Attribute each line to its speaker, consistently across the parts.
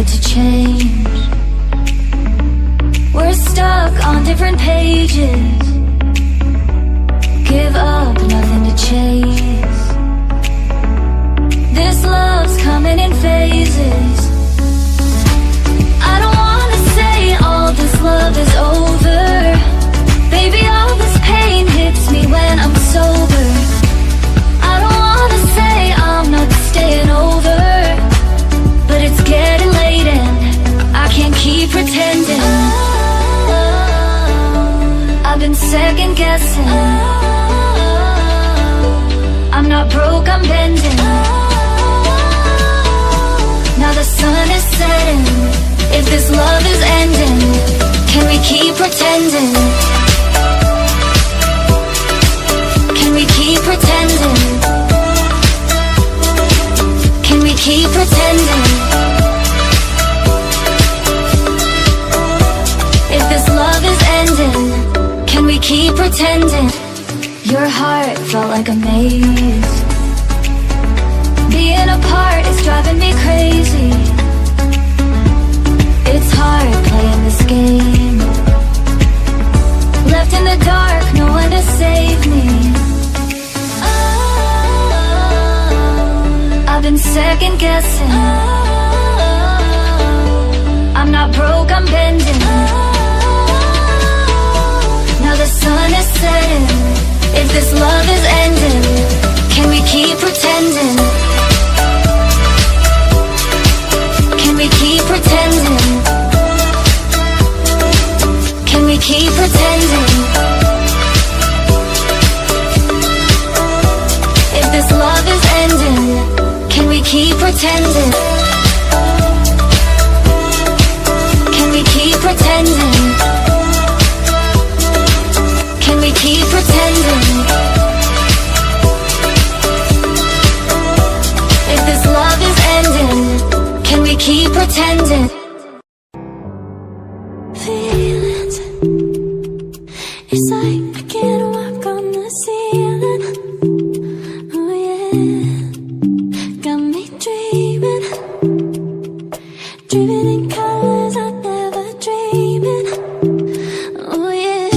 Speaker 1: here to change. We're stuck on different pages. Give up, nothing to chase. This love's coming in phases. I don't wanna say all this love is over. Baby, all this pain hits me when I'm sober. I don't wanna say I'm not staying over, but it's getting late and I can't keep pretending. I've been second guessing. I'm not broke, I'm bending. Now the sun is setting. If this love is ending, can we keep pretending? Can we keep pretending? Can we keep pretending? If this love is ending, can we keep pretending? Your heart felt like a maze. Being apart is driving me crazy. It's hard playing this game. Left in the dark, no one to save me. I've been second guessing. I'm not broke, I'm bending. Now the sun is setting. If this love is ending, can we keep pretending? Can we keep pretending? Can we keep pretending? If this love is ending, can we keep pretending? Can we keep pretending? Can we keep pretending? If this love is ending, can we keep pretending?
Speaker 2: Feelings, it's like I can't walk on the ceiling. Oh yeah, got me dreaming, dreaming in colors I never dreamed in. Oh yeah,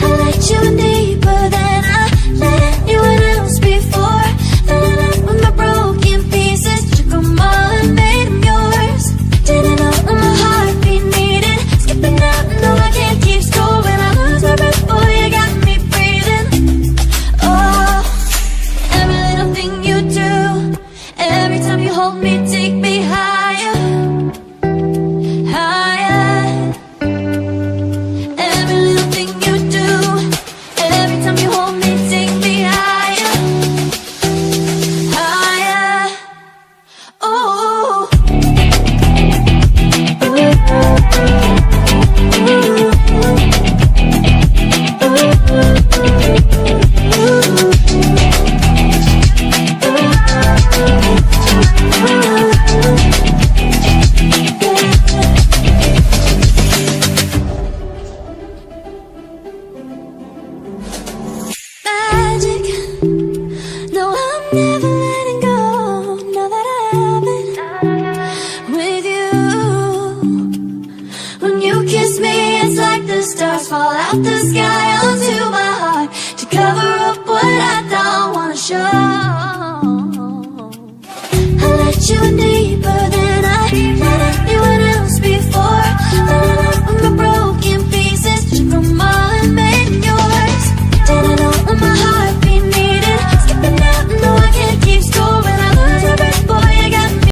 Speaker 2: I let you in deeper than I let anyone else before. Fell in love with my broken pieces, took them all and made them yours. Didn't know my heartbeat needed skipping out, no I can't keep score when I lose my breath, boy you got me breathing. Oh, every little thing you do, every time you hold me, take me higher, higher. Every little thing you do, every time you hold me, take me higher, higher. Oh. Magic, no I'm never letting go, now that I have it with you. When you kiss me, it's like the stars fall out the sky onto my heart to cover up what I don't wanna show. I let you in deeper